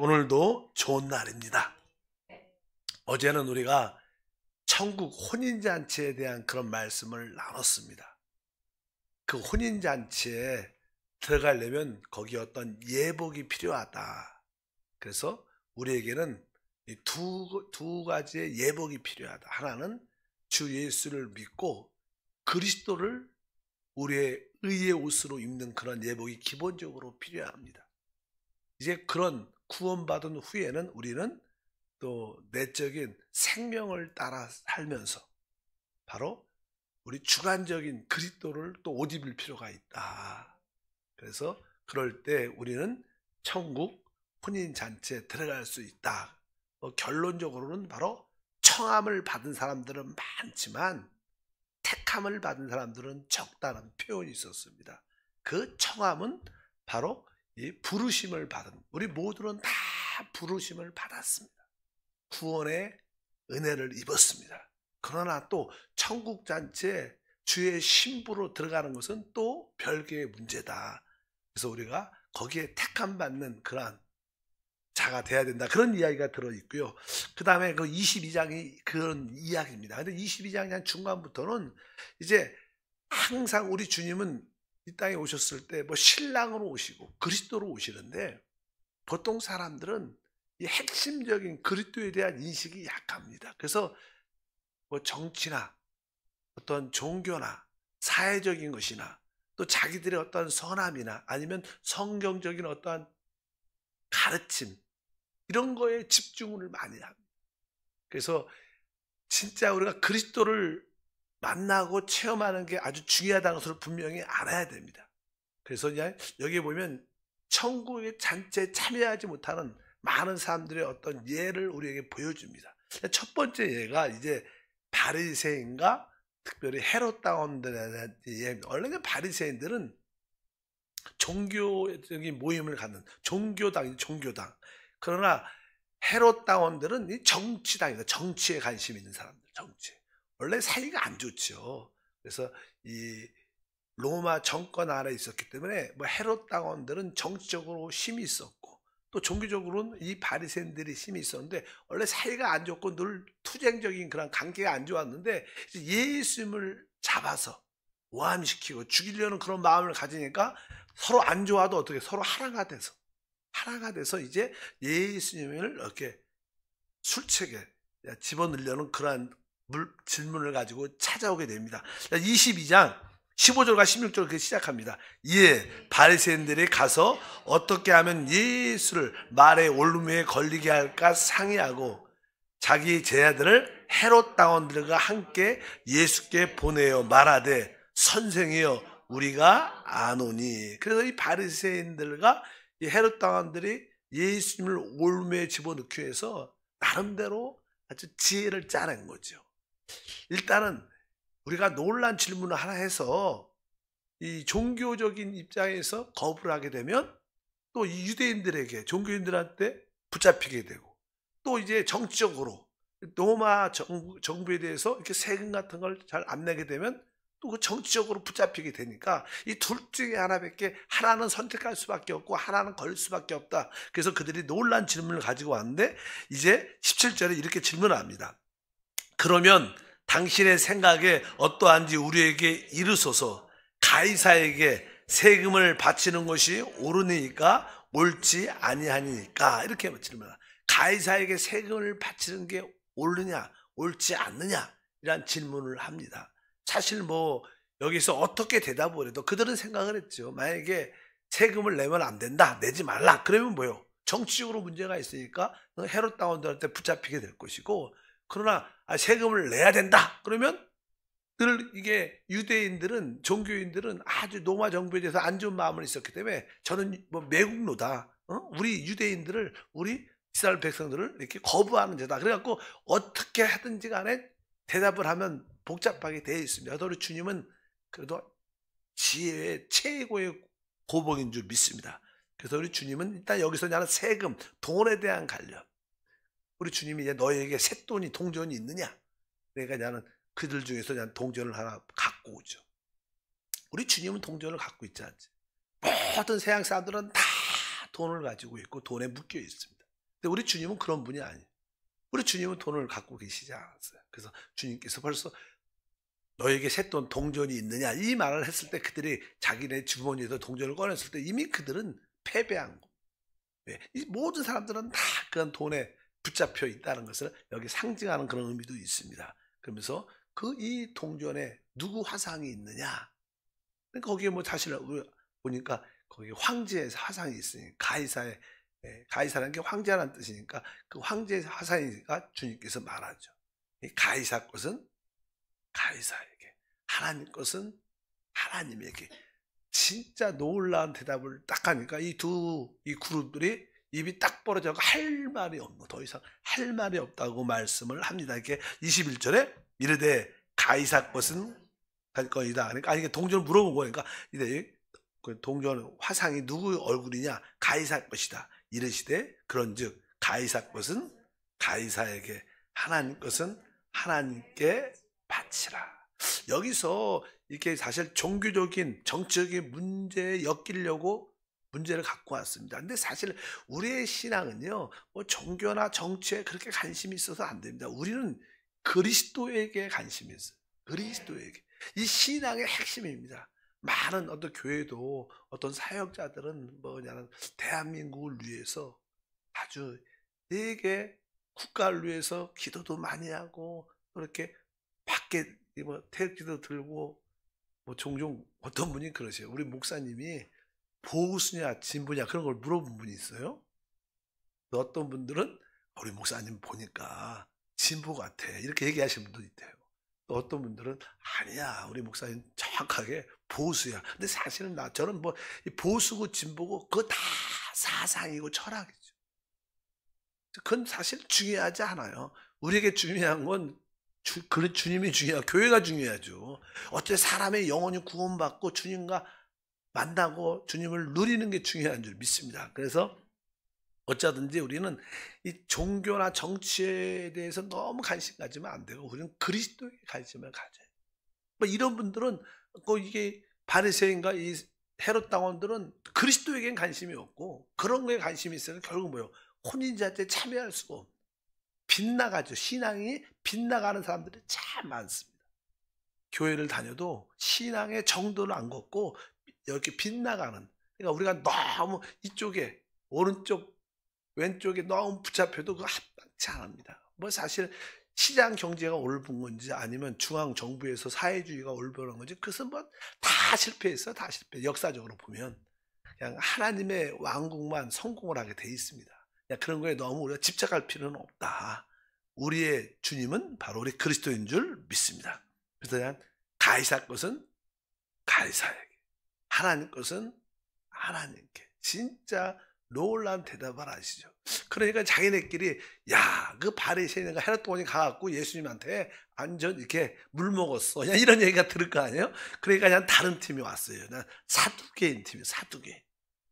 오늘도 좋은 날입니다. 어제는 우리가 천국 혼인잔치에 대한 그런 말씀을 나눴습니다. 그 혼인잔치에 들어가려면 거기 어떤 예복이 필요하다. 그래서 우리에게는 이 두 가지의 예복이 필요하다. 하나는 주 예수를 믿고 그리스도를 우리의 의의 옷으로 입는 그런 예복이 기본적으로 필요합니다. 이제 그런 구원받은 후에는 우리는 또 내적인 생명을 따라 살면서 바로 우리 주관적인 그리스도를 또 옷 입을 필요가 있다. 그래서 그럴 때 우리는 천국 혼인잔치에 들어갈 수 있다. 결론적으로는 바로 청함을 받은 사람들은 많지만 택함을 받은 사람들은 적다는 표현이 있었습니다. 그 청함은 바로 이 부르심을 받은, 우리 모두는 다 부르심을 받았습니다. 구원의 은혜를 입었습니다. 그러나 또 천국 잔치에 주의 신부로 들어가는 것은 또 별개의 문제다. 그래서 우리가 거기에 택함 받는 그러한 자가 돼야 된다. 그런 이야기가 들어있고요. 그 다음에 그 22장이 그런 이야기입니다. 근데 22장 한 중간부터는 이제 항상 우리 주님은 이 땅에 오셨을 때 뭐 신랑으로 오시고 그리스도로 오시는데 보통 사람들은 이 핵심적인 그리스도에 대한 인식이 약합니다. 그래서 뭐 정치나 어떤 종교나 사회적인 것이나 또 자기들의 어떤 선함이나 아니면 성경적인 어떠한 가르침 이런 거에 집중을 많이 합니다. 그래서 진짜 우리가 그리스도를 만나고 체험하는 게 아주 중요하다는 것을 분명히 알아야 됩니다. 그래서 여기 보면 천국의 잔치에 참여하지 못하는 많은 사람들의 어떤 예를 우리에게 보여줍니다. 첫 번째 예가 이제 바리새인과 특별히 헤롯 당원들에 대한 예입니다. 원래는 바리새인들은 종교적인 모임을 갖는 종교당. 그러나 헤롯 당원들은 이 정치당이다. 정치에 관심 있는 사람들, 정치. 원래 사이가 안 좋죠. 그래서 이 로마 정권 아래 있었기 때문에 뭐 헤롯 당원들은 정치적으로 힘이 있었고 또 종교적으로는 이 바리새인들이 힘이 있었는데 원래 사이가 안 좋고 늘 투쟁적인 그런 관계가 안 좋았는데 예수님을 잡아서 모함시키고 죽이려는 그런 마음을 가지니까 서로 안 좋아도 어떻게 서로 하나가 돼서 이제 예수님을 이렇게 술책에 집어넣으려는 그러한 질문을 가지고 찾아오게 됩니다. 22장 15절과 16절 그렇게 시작합니다. 이에 바리새인들이 가서 어떻게 하면 예수를 말에 올무에 걸리게 할까 상의하고 자기 제자들을 헤롯 당원들과 함께 예수께 보내어 말하되 선생이여 우리가 아노니. 그래서 이 바리새인들과 이 헤롯 당원들이 예수님을 올무에 집어넣기 위해서 나름대로 아주 지혜를 짜낸 거죠. 일단은 우리가 놀란 질문을 하나 해서 이 종교적인 입장에서 거부를 하게 되면 또 이 유대인들에게 종교인들한테 붙잡히게 되고 또 이제 정치적으로 로마 정부에 대해서 이렇게 세금 같은 걸 잘 안 내게 되면 또 그 정치적으로 붙잡히게 되니까 이 둘 중에 하나밖에 하나는 선택할 수밖에 없고 하나는 걸 수밖에 없다. 그래서 그들이 놀란 질문을 가지고 왔는데 이제 17절에 이렇게 질문합니다. 그러면 당신의 생각에 어떠한지 우리에게 이르소서. 가이사에게 세금을 바치는 것이 옳으니까 옳지 아니하니까. 이렇게 질문합니다. 가이사에게 세금을 바치는 게 옳느냐 옳지 않느냐 이란 질문을 합니다. 사실 뭐 여기서 어떻게 대답을 해도 그들은 생각을 했죠. 만약에 세금을 내면 안 된다, 내지 말라, 그러면 뭐요? 정치적으로 문제가 있으니까 헤롯 당원들한테 붙잡히게 될 것이고, 그러나 세금을 내야 된다 그러면 늘 이게 유대인들은, 종교인들은 아주 로마 정부에 대해서 안 좋은 마음을 있었기 때문에 저는 뭐 매국노다, 우리 유대인들을, 우리 이스라엘 백성들을 이렇게 거부하는 자다. 그래갖고 어떻게 하든지 간에 대답을 하면 복잡하게 되어 있습니다. 그래서 우리 주님은 그래도 지혜의 최고의 고복인 줄 믿습니다. 그래서 우리 주님은 일단 여기서 나는 세금, 돈에 대한 관련, 우리 주님이 이제 너에게 쇳돈이, 동전이 있느냐? 그러니까 나는 그들 중에서 난 동전을 하나 갖고 오죠. 우리 주님은 동전을 갖고 있지 않지. 모든 세상 사람들은 다 돈을 가지고 있고 돈에 묶여 있습니다. 근데 우리 주님은 그런 분이 아니에요. 우리 주님은 돈을 갖고 계시지 않았어요. 그래서 주님께서 벌써 너에게 쇳돈 동전이 있느냐 이 말을 했을 때 그들이 자기네 주머니에서 동전을 꺼냈을 때 이미 그들은 패배한 거. 예, 이 모든 사람들은 다 그런 돈에 붙잡혀 있다는 것을 여기 상징하는 그런 의미도 있습니다. 그러면서 그 이 동전에 누구 화상이 있느냐. 거기에 뭐 사실 보니까 거기 황제의 화상이 있으니 가이사의 가이사라는 게 황제라는 뜻이니까 그 황제의 화상이니까 주님께서 말하죠. 이 가이사 것은 가이사에게, 하나님 것은 하나님에게. 진짜 놀라운 대답을 딱 하니까 이 그룹들이 입이 딱 벌어져 할 말이 없고 더 이상 할 말이 없다고 말씀을 합니다. 이렇게 21절에 이르되 가이사 것은 갈 거이다. 그러니까 이게 동전을 물어본 거니까 이제 그 동전 화상이 누구 얼굴이냐? 가이사 것이다. 이르시되 그런즉 가이사 것은 가이사에게, 하나님 것은 하나님께 바치라. 여기서 이렇게 사실 종교적인 정치적인 문제에 엮이려고 문제를 갖고 왔습니다. 근데 사실 우리의 신앙은요, 뭐 종교나 정치에 그렇게 관심이 있어서 안 됩니다. 우리는 그리스도에게 관심이 있어요. 그리스도에게. 이 신앙의 핵심입니다. 많은 어떤 교회도 어떤 사역자들은 뭐냐면 대한민국을 위해서 아주 되게 국가를 위해서 기도도 많이 하고 그렇게 밖에 뭐 태극기도 들고 뭐 종종 어떤 분이 그러세요. 우리 목사님이 보수냐 진보냐 그런 걸 물어본 분이 있어요. 어떤 분들은 우리 목사님 보니까 진보 같아 이렇게 얘기하시는 분도 있대요. 또 어떤 분들은 아니야 우리 목사님 정확하게 보수야. 근데 사실은 저는 뭐 보수고 진보고 그거 다 사상이고 철학이죠. 그건 사실 중요하지 않아요. 우리에게 중요한 건 그래 주님이 중요하고 교회가 중요하죠. 어째 사람의 영혼이 구원받고 주님과 만나고 주님을 누리는 게 중요한 줄 믿습니다. 그래서 어쩌든지 우리는 이 종교나 정치에 대해서 너무 관심 가지면 안 되고 우리는 그리스도에 관심을 가져요. 뭐 이런 분들은 이게 바리새인과 이 헤롯 당원들은 그리스도에겐 관심이 없고 그런 거에 관심이 있으면 결국 뭐예요? 혼인잔치에 참여할 수가 없고 빗나가죠. 신앙이 빗나가는 사람들이 참 많습니다. 교회를 다녀도 신앙의 정도를 안 걷고 이렇게 빗나가는, 그러니까 우리가 너무 이쪽에 오른쪽 왼쪽에 너무 붙잡혀도 그거 합당치 않습니다. 뭐 사실 시장 경제가 옳은 건지 아니면 중앙 정부에서 사회주의가 옳은 건지 그것은 뭐 다 실패했어. 다 실패. 역사적으로 보면 그냥 하나님의 왕국만 성공을 하게 돼 있습니다. 그런 거에 너무 우리가 집착할 필요는 없다. 우리의 주님은 바로 우리 그리스도인 줄 믿습니다. 그래서 그냥 가이사 것은 가이사에게, 하나님 것은 하나님께. 진짜 놀라운 대답을 하시죠. 그러니까 자기네끼리 그 바리새인과 헤롯 동원이 가갖고 예수님한테 완전 이렇게 물 먹었어. 그냥 이런 얘기가 들을 거 아니에요? 그러니까 그냥 다른 팀이 왔어요. 사두개인 팀이 사두개.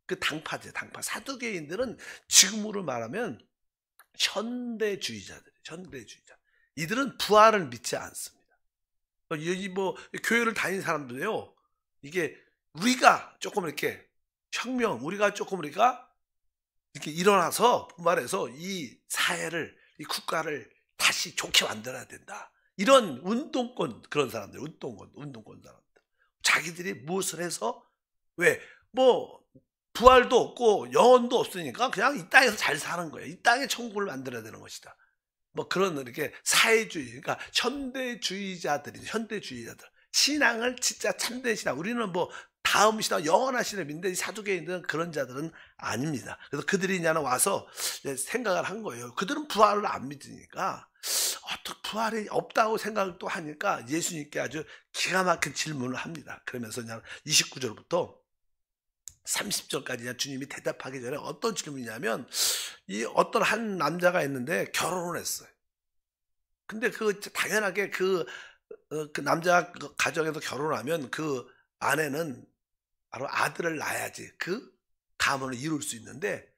그 당파제, 당파. 사두개인들은 지금으로 말하면 현대주의자들이에요. 현대주의자. 이들은 부활을 믿지 않습니다. 여기 뭐 교회를 다니는 사람들이요. 이게 우리가 조금 이렇게 우리가 조금 이렇게 일어나서 부활해서 이 사회를, 이 국가를 다시 좋게 만들어야 된다. 이런 운동권 그런 사람들, 운동권 사람들. 자기들이 무엇을 해서 왜 뭐 부활도 없고 영혼도 없으니까 그냥 이 땅에서 잘 사는 거예요. 이 땅에 천국을 만들어야 되는 것이다. 뭐 그런 이렇게 사회주의, 그러니까 현대주의자들이 현대주의자들. 신앙을 진짜 참된 신앙. 우리는 뭐 다음 신앙, 영원한 신앙을 믿는데 이 사두개인들은 그런 자들은 아닙니다. 그래서 그들이 그냥 와서 생각을 한 거예요. 그들은 부활을 안 믿으니까 어떻게 부활이 없다고 생각을 또 하니까 예수님께 아주 기가 막힌 질문을 합니다. 그러면서 그냥 29절부터 30절까지 주님이 대답하기 전에 어떤 질문이냐면 이 어떤 한 남자가 있는데 결혼을 했어요. 근데 당연하게 그 남자 가정에서 결혼하면 그 아내는 바로 아들을 낳아야지 그 가문을 이룰 수 있는데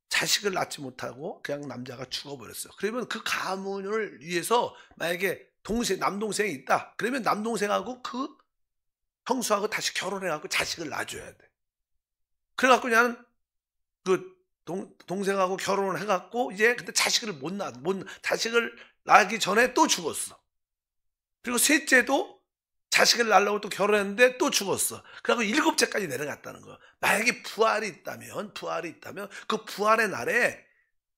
자식을 낳지 못하고 그냥 남자가 죽어버렸어요. 그러면 그 가문을 위해서 만약에 남동생이 있다. 그러면 남동생하고 그 형수하고 다시 결혼해갖고 자식을 낳아줘야 돼. 그래갖고 그냥 그 동생하고 결혼을 해갖고 이제 근데 자식을 낳기 전에 또 죽었어. 그리고 셋째도 자식을 낳으려고 또 결혼했는데 또 죽었어. 그리고 7째까지 내려갔다는 거야. 만약에 부활이 있다면 그 부활의 날에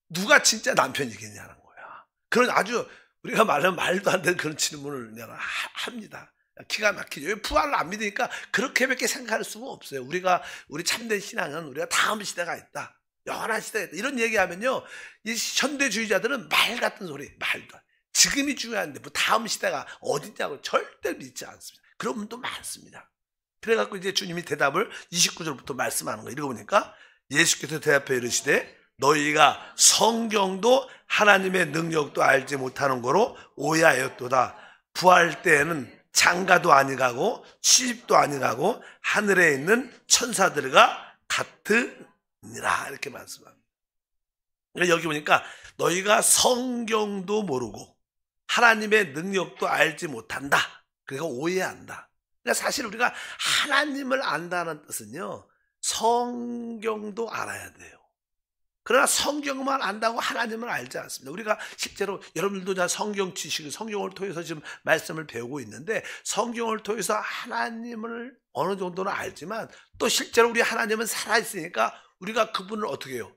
누가 진짜 남편이겠냐는 거야. 그런 아주 우리가 말하면 말도 안 되는 그런 질문을 그냥 합니다. 기가 막히죠. 왜 부활을 안 믿으니까 그렇게밖에 생각할 수가 없어요. 우리 참된 신앙은 우리가 다음 시대가 있다. 영원한 시대가 있다. 이런 얘기하면요. 이 현대주의자들은 말 같은 소리, 말도 안 돼. 지금이 중요한데 뭐 다음 시대가 어디냐고 절대 믿지 않습니다. 그런 분도 많습니다. 그래갖고 이제 주님이 대답을 29절부터 말씀하는 거 읽어보니까 예수께서 대답해 이르시되 너희가 성경도 하나님의 능력도 알지 못하는 거로 오해하였도다. 부활 때에는 장가도 아니가고 시집도 아니가고 하늘에 있는 천사들과 같으니라 이렇게 말씀합니다. 여기 보니까 너희가 성경도 모르고 하나님의 능력도 알지 못한다. 그러니까 오해한다. 그러니까 사실 우리가 하나님을 안다는 뜻은요. 성경도 알아야 돼요. 그러나 성경만 안다고 하나님을 알지 않습니다. 우리가 실제로 여러분들도 다 성경 지식을 성경을 통해서 지금 말씀을 배우고 있는데 성경을 통해서 하나님을 어느 정도는 알지만 또 실제로 우리 하나님은 살아있으니까 우리가 그분을 어떻게 해요?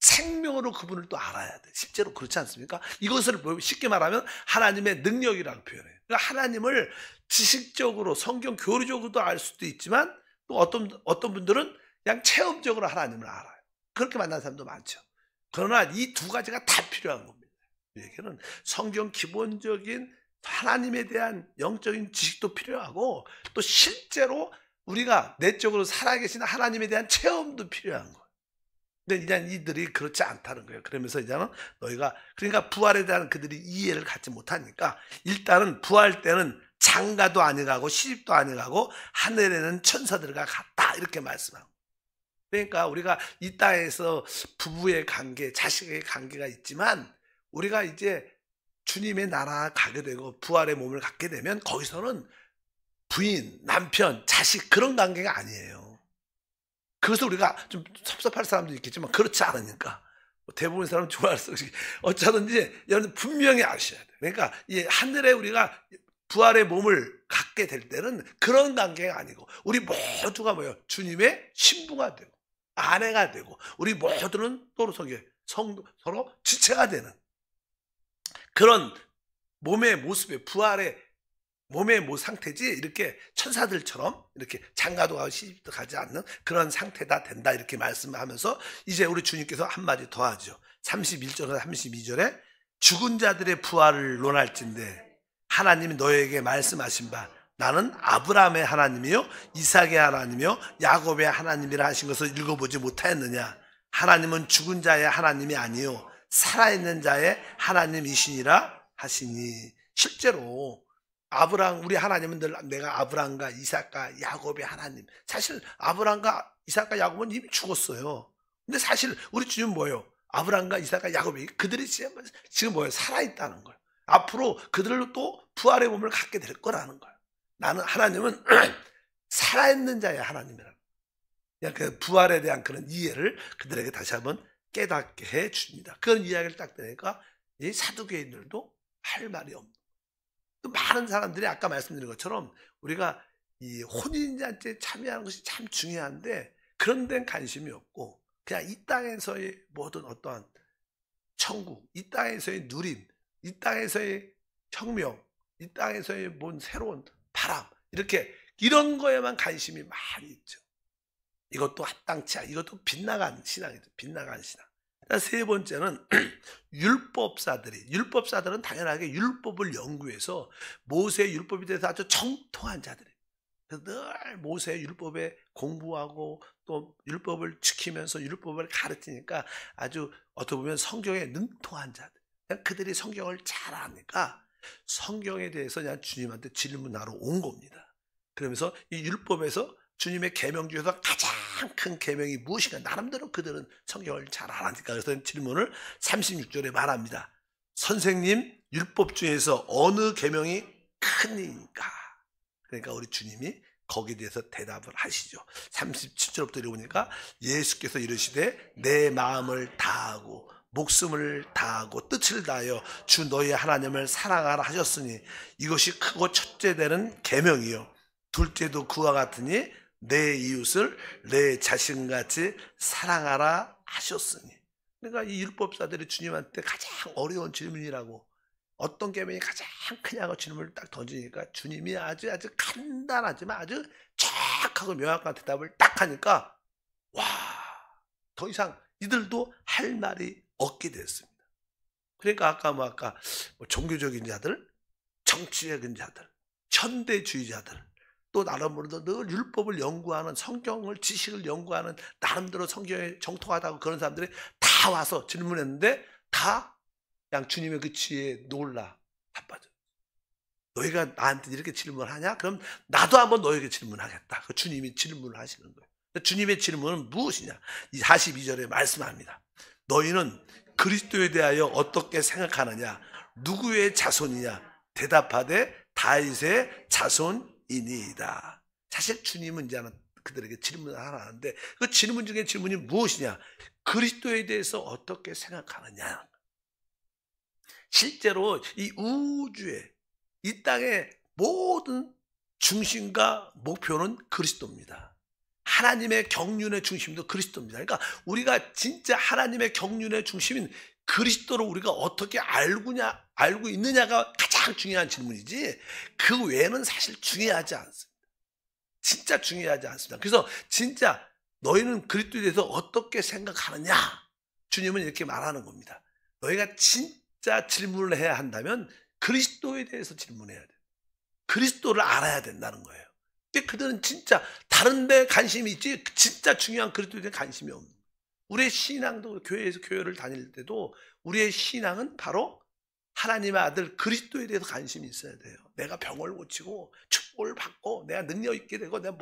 생명으로 그분을 또 알아야 돼. 실제로 그렇지 않습니까? 이것을 쉽게 말하면 하나님의 능력이라고 표현해요. 그러니까 하나님을 지식적으로 성경 교리적으로도 알 수도 있지만 또 어떤 분들은 그냥 체험적으로 하나님을 알아요. 그렇게 만난 사람도 많죠. 그러나 이 두 가지가 다 필요한 겁니다. 우리에게는 성경 기본적인 하나님에 대한 영적인 지식도 필요하고 또 실제로 우리가 내적으로 살아계신 하나님에 대한 체험도 필요한 거예요. 근데 이제 이들이 그렇지 않다는 거예요. 그러면서 이제는 너희가 그러니까 부활에 대한 그들이 이해를 갖지 못하니까 일단은 부활 때는 장가도 아니가고 시집도 아니가고 하늘에는 천사들과 같다 이렇게 말씀하고 그러니까 우리가 이 땅에서 부부의 관계, 자식의 관계가 있지만 우리가 이제 주님의 나라 가게 되고 부활의 몸을 갖게 되면 거기서는 부인, 남편, 자식 그런 관계가 아니에요. 그래서 우리가 좀 섭섭할 사람도 있겠지만 그렇지 않으니까 대부분 사람은 좋아할 수 없이 어쩌든지 여러분 분명히 아셔야 돼요. 그러니까 이 하늘에 우리가 부활의 몸을 갖게 될 때는 그런 관계가 아니고 우리 모두가 뭐예요? 주님의 신부가 되고 아내가 되고 우리 모두는 서로 지체가 되는 그런 몸의 모습의 부활의 몸의 상태지 이렇게 천사들처럼 이렇게 장가도 가고 시집도 가지 않는 그런 상태다 된다 이렇게 말씀하면서 이제 우리 주님께서 한마디 더 하죠. 31절에서 32절에 죽은 자들의 부활을 논할진대 하나님이 너에게 말씀하신 바 나는 아브라함의 하나님이요 이삭의 하나님이요 야곱의 하나님이라 하신 것을 읽어보지 못하였느냐. 하나님은 죽은 자의 하나님이 아니요 살아있는 자의 하나님이시니라 하시니. 실제로 우리 하나님은 늘 내가 아브라함과 이삭과 야곱의 하나님. 사실 아브라함과 이삭과 야곱은 이미 죽었어요. 근데 사실 우리 주님은 뭐예요? 아브라함과 이삭과 야곱이 그들이 지금 뭐예요? 살아있다는 거예요. 앞으로 그들로 또 부활의 몸을 갖게 될 거라는 거예요. 나는 하나님은 살아있는 자의 하나님이라는 거예요. 그 부활에 대한 그런 이해를 그들에게 다시 한번 깨닫게 해 줍니다. 그런 이야기를 딱 들으니까 이 사두개인들도 할 말이 없는 또 많은 사람들이 아까 말씀드린 것처럼 우리가 이 혼인잔치에 참여하는 것이 참 중요한데 그런 데는 관심이 없고 그냥 이 땅에서의 모든 어떠한 천국, 이 땅에서의 누림, 이 땅에서의 혁명, 이 땅에서의 뭔 새로운 바람 이렇게 이런 거에만 관심이 많이 있죠. 이것도 합당치 않아. 이것도 빗나간 신앙이죠. 빗나간 신앙. 세 번째는 율법사들은 당연하게 율법을 연구해서 모세의 율법에 대해서 아주 정통한 자들이에요. 늘 모세의 율법에 공부하고 또 율법을 지키면서 율법을 가르치니까 아주 어떻게 보면 성경에 능통한 자들. 그들이 성경을 잘 아니까 성경에 대해서 그냥 주님한테 질문하러 온 겁니다. 그러면서 이 율법에서 주님의 계명 중에서 가장 큰 계명이 무엇인가 나름대로 그들은 성경을 잘 알아니까 그래서 질문을 36절에 말합니다. 선생님 율법 중에서 어느 계명이 크니까? 그러니까 우리 주님이 거기에 대해서 대답을 하시죠. 37절부터 읽어보니까 예수께서 이르시되 내 마음을 다하고 목숨을 다하고 뜻을 다하여 주 너희 하나님을 사랑하라 하셨으니 이것이 크고 첫째 되는 계명이요 둘째도 그와 같으니 내 이웃을 내 자신같이 사랑하라 하셨으니. 그러니까 이 율법사들이 주님한테 가장 어려운 질문이라고, 어떤 계명이 가장 크냐고 질문을 딱 던지니까 주님이 아주 간단하지만 아주 정확하고 명확한 대답을 딱 하니까 와, 더 이상 이들도 할 말이 없게 됐습니다. 그러니까 아까 종교적인 자들, 정치적인 자들, 현대주의자들, 또 나름으로도 늘 율법을 연구하는, 성경을 지식을 연구하는, 나름대로 성경에 정통하다고 그런 사람들이 다 와서 질문했는데 다 그냥 주님의 그 지혜에 놀라 바빠져. 너희가 나한테 이렇게 질문하냐? 그럼 나도 한번 너에게 질문하겠다. 그 주님이 질문을 하시는 거예요. 주님의 질문은 무엇이냐? 이 42절에 말씀합니다. 너희는 그리스도에 대하여 어떻게 생각하느냐? 누구의 자손이냐? 대답하되 다윗의 자손이니이다. 사실 주님은 이제는 그들에게 질문을 하나 하는데 그 질문 중에 질문이 무엇이냐? 그리스도에 대해서 어떻게 생각하느냐? 실제로 이 우주에, 이 땅의 모든 중심과 목표는 그리스도입니다. 하나님의 경륜의 중심도 그리스도입니다. 그러니까 우리가 진짜 하나님의 경륜의 중심인 그리스도를 우리가 어떻게 알고 있느냐가 가장 중요한 질문이지, 그 외에는 사실 중요하지 않습니다. 진짜 중요하지 않습니다. 그래서 진짜 너희는 그리스도에 대해서 어떻게 생각하느냐? 주님은 이렇게 말하는 겁니다. 너희가 진짜 질문을 해야 한다면 그리스도에 대해서 질문해야 돼요. 그리스도를 알아야 된다는 거예요. 근데 그들은 진짜 다른 데 관심이 있지 진짜 중요한 그리스도에 대한 관심이 없는 거예요. 우리의 신앙도, 교회에서 교회를 다닐 때도 우리의 신앙은 바로 하나님의 아들 그리스도에 대해서 관심이 있어야 돼요. 내가 병을 고치고 축복을 받고 내가 능력 있게 되고 내가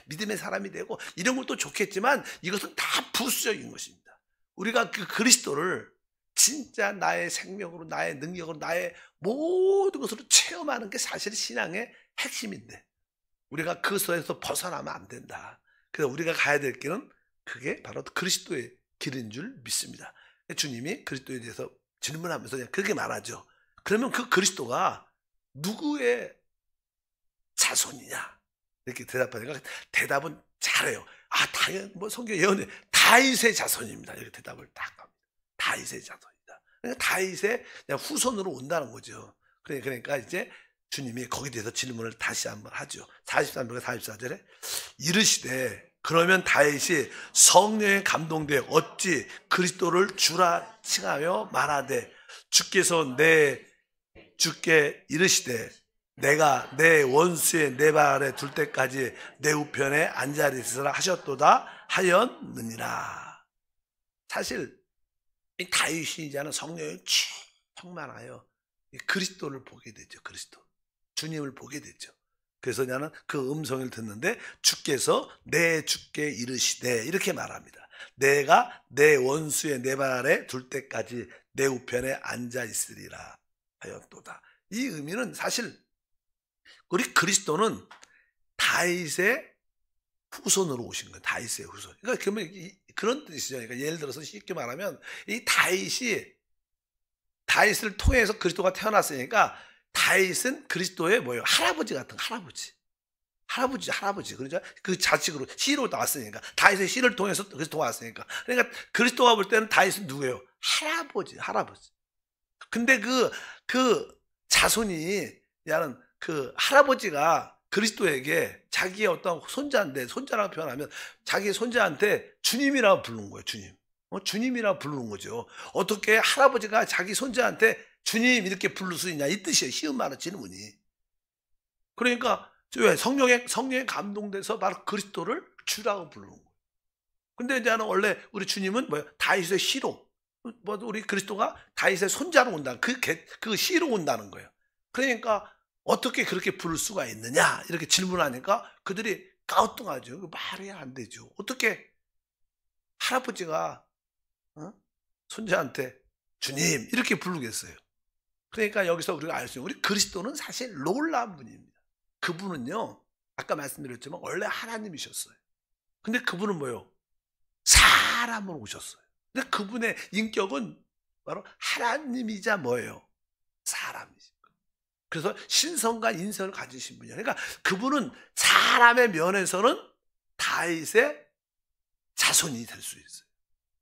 믿음의 사람이 되고 이런 것도 좋겠지만 이것은 다 부수적인 것입니다. 우리가 그 그리스도를 진짜 나의 생명으로, 나의 능력으로, 나의 모든 것으로 체험하는 게 사실 신앙의 핵심인데 우리가 그것에서 벗어나면 안 된다. 그래서 우리가 가야 될 길은 그게 바로 그리스도의 길인 줄 믿습니다. 주님이 그리스도에 대해서 질문하면서 그냥 그렇게 말하죠. 그러면 그 그리스도가 누구의 자손이냐? 이렇게 대답하니까 대답은 잘해요. 당연히 성경 예언에 다윗의 자손입니다. 이렇게 대답을 딱 합니다. 다윗의 자손이다. 그러니까 다윗의 그냥 후손으로 온다는 거죠. 그러니까 이제 주님이 거기에 대해서 질문을 다시 한번 하죠. 43절과 44절에 이르시되 그러면 다윗이 성령에 감동돼 어찌 그리스도를 주라 칭하며 말하되 주께 이르시되 내가 내 원수의 내 발 아래 둘 때까지 내 우편에 앉아 있으라 하셨도다 하였느니라. 사실 이 다윗이 이제는 성령이 충만하여 그리스도를 보게 되죠. 그리스도 주님을 보게 되죠. 그래서 나는 그 음성을 듣는데 주께서 내 주께 이르시되 이렇게 말합니다. 내가 내 원수의 내 발 아래 둘 때까지 내 우편에 앉아 있으리라 하였도다. 이 의미는 사실 우리 그리스도는 다윗의 후손으로 오신 거예요. 다윗의 후손. 그러니까 그런 뜻이죠. 그러니까 예를 들어서 쉽게 말하면 이 다윗을 통해서 그리스도가 태어났으니까 다윗은 그리스도의 할아버지 같은 할아버지. 그러죠? 그 자식으로 씨로 나왔으니까 다윗의 씨를 통해서 그리스도가 왔으니까. 그러니까 그리스도가 볼 때는 다윗은 누구예요? 할아버지. 근데 그 자손이 야는 그 할아버지가 그리스도에게 자기의 어떤 손자라고 표현하면 자기 손자한테 주님이라고 부르는 거예요. 주님이라고 부르는 거죠. 어떻게 할아버지가 자기 손자한테 주님 이렇게 부를 수 있냐 이 뜻이에요. 쉬운 말은 질문이. 그러니까 왜 성령에 감동돼서 바로 그리스도를 주라고 부르는 거예요. 근데 이제는 원래 우리 주님은 다윗의 씨로, 우리 그리스도가 다윗의 손자로 온다. 그 씨로 온다는 거예요. 그러니까 어떻게 그렇게 부를 수가 있느냐 이렇게 질문하니까 그들이 ቃ우뚱하죠. 말이 안 되죠. 어떻게 할아버지가 손자한테 주님 이렇게 부르겠어요. 그러니까 여기서 우리가 알 수 있는 우리 그리스도는 사실 놀라운 분입니다. 그분은요 아까 말씀드렸지만 원래 하나님이셨어요. 근데 그분은 뭐예요? 사람으로 오셨어요. 근데 그분의 인격은 바로 하나님이자 뭐예요? 사람이죠. 그래서 신성과 인성을 가지신 분이에요. 그러니까 그분은 사람의 면에서는 다윗의 자손이 될 수 있어요.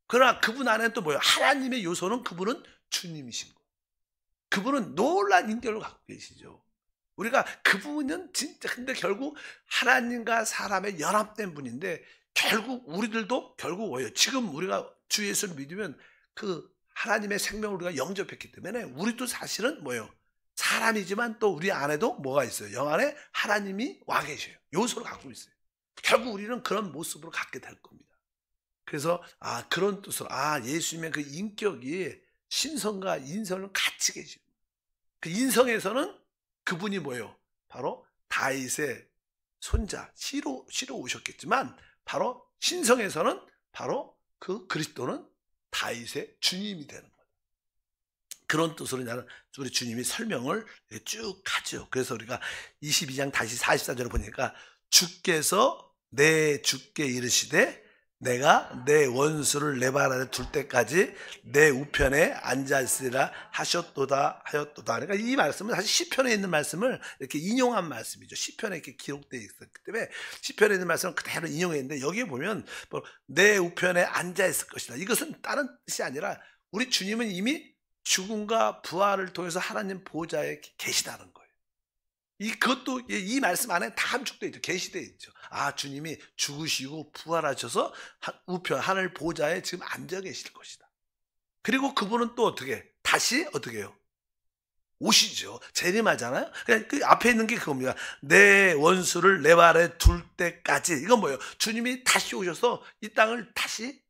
그러나 그분 안에는 또 뭐예요? 하나님의 요소는 그분은 주님이신 거예요. 그분은 놀라운 인격을 갖고 계시죠. 우리가 그분은 진짜 근데 결국 하나님과 사람의 연합된 분인데 결국 우리들도 결국 뭐예요? 지금 우리가 주 예수를 믿으면 그 하나님의 생명을 우리가 영접했기 때문에 우리도 사실은 뭐예요? 사람이지만 또 우리 안에도 뭐가 있어요? 영 안에 하나님이 와 계셔요. 요소를 갖고 있어요. 결국 우리는 그런 모습으로 갖게 될 겁니다. 그래서 그런 뜻으로 예수님의 그 인격이 신성과 인성을 같이 계시고 그 인성에서는 그분이 뭐예요? 바로 다윗의 손자 시로 오셨겠지만 바로 신성에서는 바로 그 그리스도는 다윗의 주님이 되는 거예요. 그런 뜻으로 나는 우리 주님이 설명을 쭉 하죠. 그래서 우리가 22장 다시 44절을 보니까 주께서 내 주께 이르시되 내가 내 원수를 내 발 아래 둘 때까지 내 우편에 앉아있으리라 하였도다. 그러니까 이 말씀은 사실 시편에 있는 말씀을 이렇게 인용한 말씀이죠. 시편에 이렇게 기록되어 있었기 때문에 시편에 있는 말씀을 그대로 인용했는데 여기에 보면 내 우편에 앉아있을 것이다. 이것은 다른 뜻이 아니라 우리 주님은 이미 죽음과 부활을 통해서 하나님 보좌에 계시다는 거예요. 그것도 이 말씀 안에 다 함축되어 있죠. 계시되어 있죠. 주님이 죽으시고 부활하셔서 우편 하늘 보좌에 지금 앉아 계실 것이다. 그리고 그분은 또 다시 어떻게 해요? 오시죠. 재림하잖아요. 그냥 그 앞에 있는 게 그겁니다. 내 원수를 내 발에 둘 때까지. 이건 뭐예요? 주님이 다시 오셔서 이 땅을 다시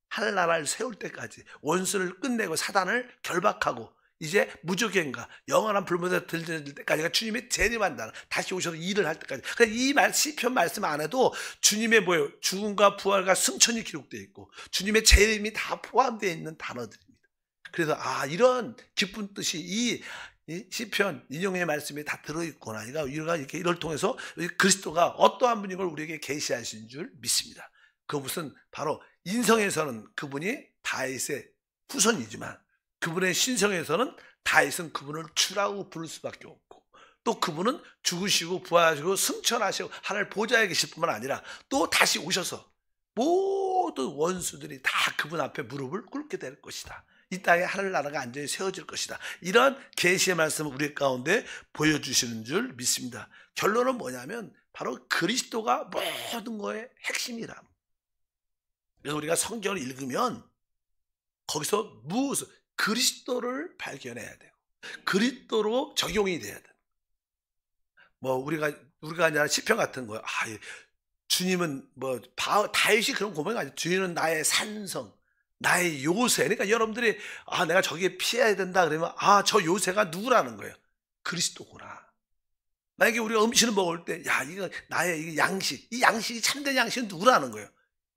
하늘나라를 세울 때까지 원수를 끝내고 사단을 결박하고 이제 무조건과 영원한 불못에 들릴 때까지가 주님의 재림한다는 다시 오셔서 일을 할 때까지. 그러니까 이 시편 말씀 안에도 주님의 뭐예요? 죽음과 부활과 승천이 기록되어 있고 주님의 재림이 다 포함되어 있는 단어들입니다. 그래서 이런 깊은 뜻이 이 시편 인용의 말씀에 다 들어있구나. 그러니까 우리가 이걸 통해서 그리스도가 어떠한 분인 걸 우리에게 계시하신 줄 믿습니다. 그것은 바로 인성에서는 그분이 다윗의 후손이지만 그분의 신성에서는 다윗은 그분을 주라고 부를 수밖에 없고 또 그분은 죽으시고 부활하시고 승천하시고 하늘 보좌에 계실 뿐만 아니라 또 다시 오셔서 모든 원수들이 다 그분 앞에 무릎을 꿇게 될 것이다. 이 땅에 하늘나라가 완전히 세워질 것이다. 이런 계시의 말씀을 우리 가운데 보여주시는 줄 믿습니다. 결론은 뭐냐면 바로 그리스도가 모든 거의 핵심이라. 그래서 우리가 성경을 읽으면 거기서 무엇을 그리스도를 발견해야 돼요. 그리스도로 적용이 돼야 돼요. 우리가 아니라 시편 같은 거예요. 주님은 다윗이 그런 고백이 아니에요. 주님은 나의 산성, 나의 요새. 그러니까 여러분들이 내가 저기에 피해야 된다 그러면 저 요새가 누구라는 거예요? 그리스도구나. 만약에 우리가 음식을 먹을 때 이거 나의 이 양식, 이 양식이 참된 양식은 누구라는 거예요?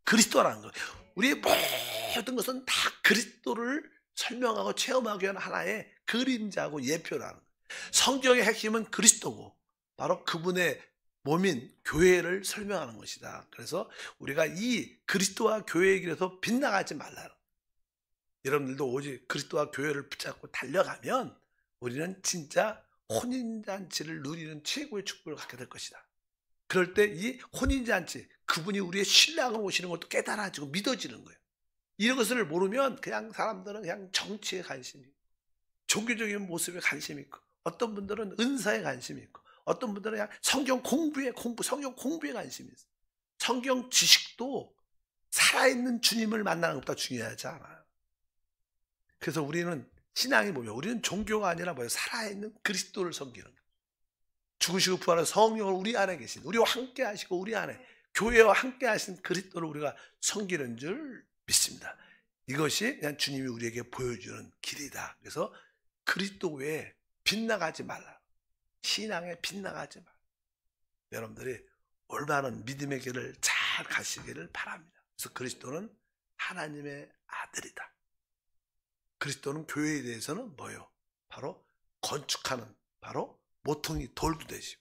그리스도라는 거예요. 우리의 모든 것은 다 그리스도를 설명하고 체험하기 위한 하나의 그림자고 예표라는 거예요. 성경의 핵심은 그리스도고 바로 그분의 몸인 교회를 설명하는 것이다. 그래서 우리가 이 그리스도와 교회의 길에서 빗나가지 말라. 여러분들도 오직 그리스도와 교회를 붙잡고 달려가면 우리는 진짜 혼인잔치를 누리는 최고의 축복을 갖게 될 것이다. 그럴 때 이 혼인잔치, 그분이 우리의 신랑으로 오시는 것도 깨달아지고 믿어지는 거예요. 이런 것을 모르면 그냥 사람들은 그냥 정치에 관심이 있고 종교적인 모습에 관심이 있고 어떤 분들은 은사에 관심이 있고 어떤 분들은 그냥 성경 공부에 관심이 있어요. 성경 지식도 살아있는 주님을 만나는 것보다 중요하지 않아요. 그래서 우리는 신앙이 뭐예요? 우리는 종교가 아니라 뭐예요? 살아있는 그리스도를 섬기는 거예요. 죽으시고 부활한 성령을 우리 안에 계신, 우리와 함께 하시고 우리 안에 교회와 함께 하신 그리스도를 우리가 섬기는 줄 믿습니다. 이것이 그냥 주님이 우리에게 보여주는 길이다. 그래서 그리스도 외에 빗나가지 말라. 신앙에 빗나가지 말라. 여러분들이 올바른 믿음의 길을 잘 가시기를 바랍니다. 그래서 그리스도는 하나님의 아들이다. 그리스도는 교회에 대해서는 뭐예요? 바로 건축하는 바로 모퉁이 돌도 되시고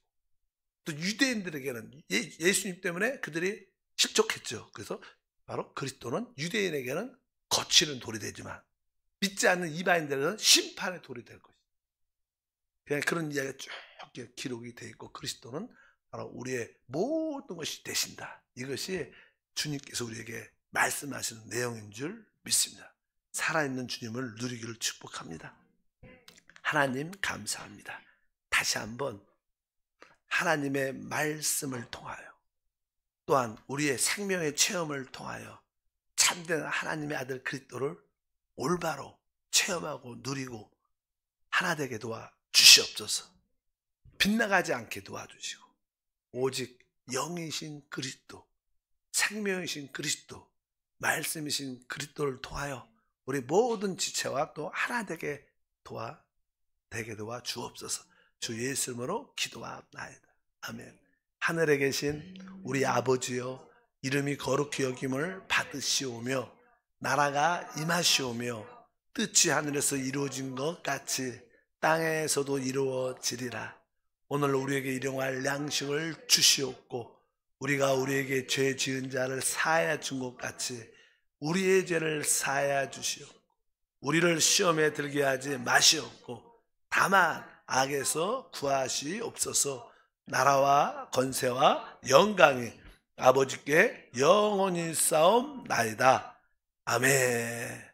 또 유대인들에게는 예수님 때문에 그들이 실족했죠. 그래서 바로 그리스도는 유대인에게는 거칠은 돌이 되지만 믿지 않는 이방인들에게는 심판의 돌이 될 것이다. 그냥 그런 이야기가 쭉 기록이 되어 있고, 그리스도는 바로 우리의 모든 것이 되신다. 이것이 주님께서 우리에게 말씀하시는 내용인 줄 믿습니다. 살아있는 주님을 누리기를 축복합니다. 하나님 감사합니다. 다시 한번 하나님의 말씀을 통하여, 또한 우리의 생명의 체험을 통하여 참된 하나님의 아들 그리스도를 올바로 체험하고 누리고 하나 되게 도와 주시옵소서. 빗나가지 않게 도와주시고, 오직 영이신 그리스도, 생명이신 그리스도, 말씀이신 그리스도를 통하여 우리 모든 지체와 또 하나 되게 도와 주옵소서. 주 예수 이름으로 기도하옵나이다. 아멘. 하늘에 계신 우리 아버지여, 이름이 거룩히 여김을 받으시오며 나라가 임하시오며 뜻이 하늘에서 이루어진 것 같이 땅에서도 이루어지리라. 오늘 우리에게 일용할 양식을 주시옵고, 우리가 우리에게 죄 지은 자를 사하여 준 것 같이 우리의 죄를 사하여 주시옵고, 우리를 시험에 들게 하지 마시옵고 다만 악에서 구하시옵소서. 나라와 권세와 영광이 아버지께 영원히 싸움나이다. 아멘.